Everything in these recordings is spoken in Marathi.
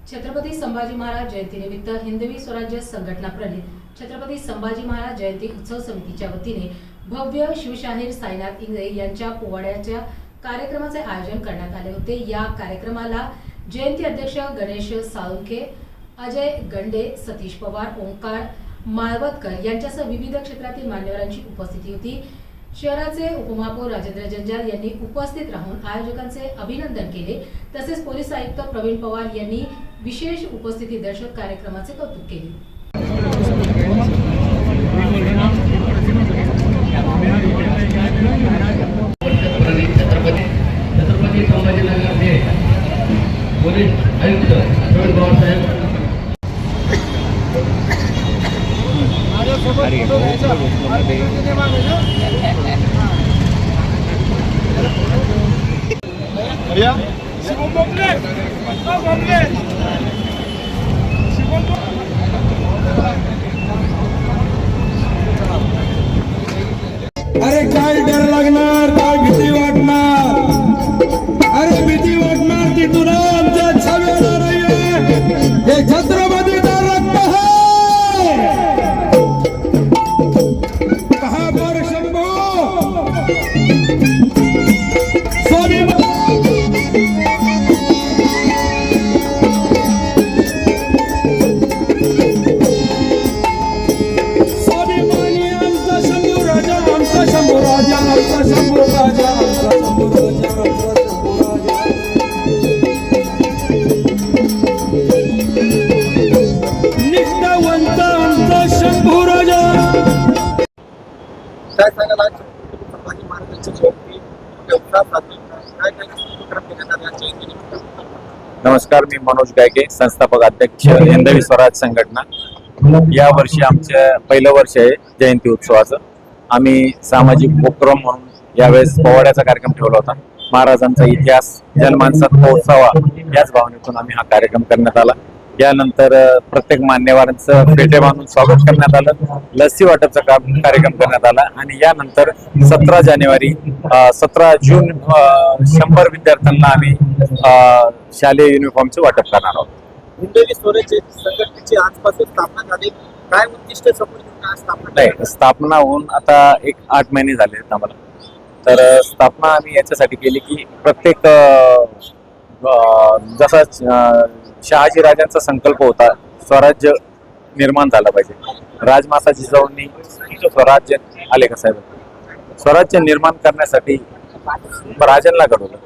छत्रपती संभाजी महाराज जयंतीनिमित्त हिंदवी स्वराज्य संघटना प्रणित छत्रपती संभाजी महाराज जयंती उत्सव समितीच्या वतीने भव्य शिवशाहीर साईनाथ इंगळे यांच्या पोवाड्याच्या कार्यक्रमाचे आयोजन करण्यात आले होते। या कार्यक्रमाला जयंती अध्यक्ष गणेश साळुंखे, अजय गंडे, सतीश पवार, ओंकार माळवतकर यांच्यासह विविध क्षेत्रातील मान्यवरांची उपस्थिती होती। शहराचे उपमहापौर राजेंद्र जंजाल यांनी उपस्थित राहून आयोजकांचे अभिनंदन केले। तसेच पोलीस आयुक्त प्रवीण पवार यांनी विशेष उपस्थिती दर्शक कार्यक्रमाचे कौतुक केले। छत्रपती संभाजीनगर पोलीस आयुक्त प्रवीण पवार साहेब अरे काय डर लागणार, काय भीती वाटणार, अरे भीती वाटणार ती तुला आमच्या छाव्याला नाहीये। हे छत्रपतीचा रक्त है, कहा पर शंभू स्वाभिमान काय सांगाल आज संभाजी महाराजांची जयंती उत्साहात साजरी काय उपक्रम करण्यात आले आज जयंतीनिमित्त? नमस्कार, मी मनोज गायके, संस्थापक अध्यक्ष हिंदवी स्वराज संघटना। या वर्षी आमचं पहिलं वर्ष आहे जयंती उत्सवाचं। आम्ही सामाजिक उपक्रम म्हणून यावेळेस पोवाड्याचा कार्यक्रम ठेवला होता। महाराजांचा इतिहास जनमानसात पोहोचावा याच भावनेतून आम्ही हा कार्यक्रम करण्यात आला। यानंतर प्रत्येक मान्यवरांचं पेटे बांधून स्वागत करण्यात आलं, लस्सी वाटपचा कार्यक्रम करण्यात आला आणि यानंतर 17 जानेवारी 17 जून 100 विद्यार्थ्यांना आम्ही शालेय युनिफॉर्मचे वाटप करणार आहोत। हिंदवी स्वराज्य संघटनेची आजपासून स्थापना झाली, काय उद्दिष्ट समोर घेऊन आज स्थापना नाही, स्थापना होऊन आता 8 महिने झाले आहेत आम्हाला। तर स्थापना आम्ही याच्यासाठी केली की प्रत्येक जसा शहाजी राजांचा संकल्प होता स्वराज्य निर्माण झालं पाहिजे, राजमाता जिजाऊंनी स्वराज्य आले का साहेब, स्वराज्य निर्माण करण्यासाठी राजांना घडवलं,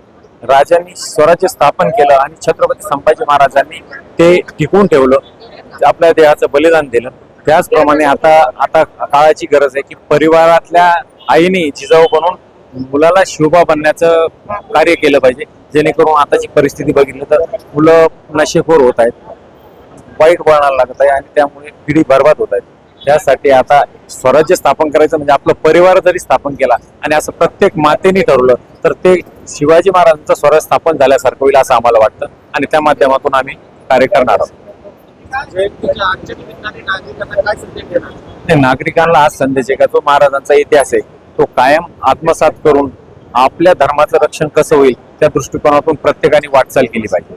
राजांनी स्वराज्य स्थापन केलं आणि छत्रपती संभाजी महाराजांनी ते टिकवून ठेवलं, आपल्या देहाचं बलिदान दिलं। त्याचप्रमाणे आता काळाची गरज आहे की परिवारातल्या आईने जिजाऊ बनून मुलाला शिवबा बनण्याचं कार्य केलं पाहिजे, जेणेकरून आताची परिस्थिती बघितली तर मुलं नशेखोर होत आहेत, वाईट वळणाला लागत आहे आणि त्यामुळे पिढी बर्बाद होत आहेत। त्यासाठी आता स्वराज्य स्थापन करायचं म्हणजे आपलं परिवार जरी स्थापन केला आणि असं प्रत्येक मातेने ठरवलं तर ते शिवाजी महाराजांचं स्वराज्य स्थापन झाल्यासारखं होईल असं आम्हाला वाटतं आणि त्या माध्यमातून आम्ही कार्य करणार आहोत। जयंतीच्या आजच्या निमित्ताने नागरिकांना काय संदेश देणार? नागरिकांना आज संदेश आहे का जो महाराजांचा इतिहास आहे तो कायम आत्मसात करून आपल्या धर्माचं रक्षण कसं होईल त्या दृष्टिकोनातून प्रत्येकाने वाटचाल केली पाहिजे।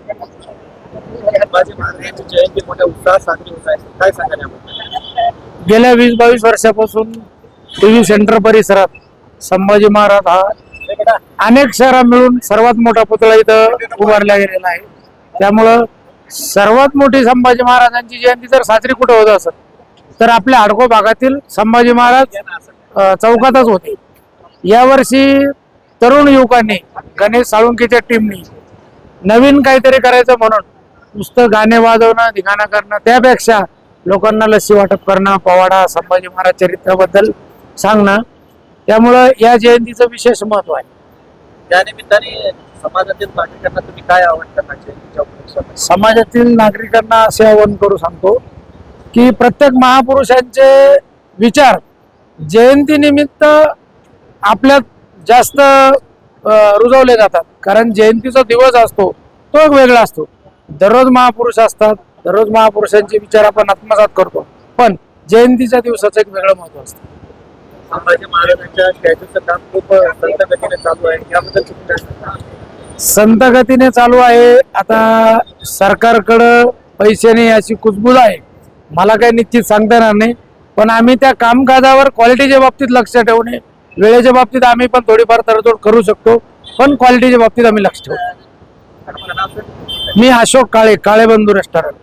संभाजी महाराजांची जयंती मोठ्या उत्साहात साजरी होत आहे, काय सांगाल याबद्दल? गेल्या 20-22 वर्षापासून टीव्ही सेंटर परिसरात संभाजी महाराज हा अनेक शहरा मिळून सर्वात मोठा पुतळा इथं उभारला गेलेला आहे। त्यामुळं सर्वात मोठी संभाजी महाराजांची जयंती जर साजरी कुठं होत असत तर आपल्या हडको भागातील संभाजी महाराज चौकातच होते। यावर्षी तरुण युवकांनी गणेश साळुंखेच्या टीमनी नवीन काहीतरी करायचं म्हणून नुसतं गाणे वाजवणं, धिंगाणा करणं त्यापेक्षा लोकांना लस्सी वाटप करणं, पोवाडा, संभाजी महाराज चरित्राबद्दल सांगणं, त्यामुळं या जयंतीचं विशेष महत्व आहे। त्यानिमित्ताने समाजातील नागरिकांना तुम्ही काय आवाहन करणार जयंतीच्या उपलक्षात? समाजातील नागरिकांना असे आवाहन करू सांगतो की प्रत्येक महापुरुषांचे विचार जयंतीनिमित्त आपल्यात जास्त रुजवले जातात, कारण जयंतीचा दिवस असतो तो एक वेगळा असतो। दररोज महापुरुष असतात, दररोज महापुरुषांचे विचार आपण आत्मसात करतो, पण जयंतीच्या दिवसाचं एक वेगळं महत्व असतं। संभाजी महाराजांच्या स्टॅच्यूचं काम खूप संत गतीने चालू आहे, याबद्दल तुम्ही काय सांगता? संत गतीने चालू आहे. आता सरकारकडं पैसे नाही अशी कुजबूज आहे. मला काही निश्चित सांगता येणार नाही, पण आम्ही त्या कामकाजावर क्वालिटीच्या बाबतीत लक्ष ठेवणे, वेळेच्या बाबतीत आम्ही पण थोडीफार तडजोड करू शकतो, पण क्वालिटीच्या बाबतीत आम्ही लक्ष ठेवतो. मी अशोक काळे, काळेबंधू रेस्टॉरंट.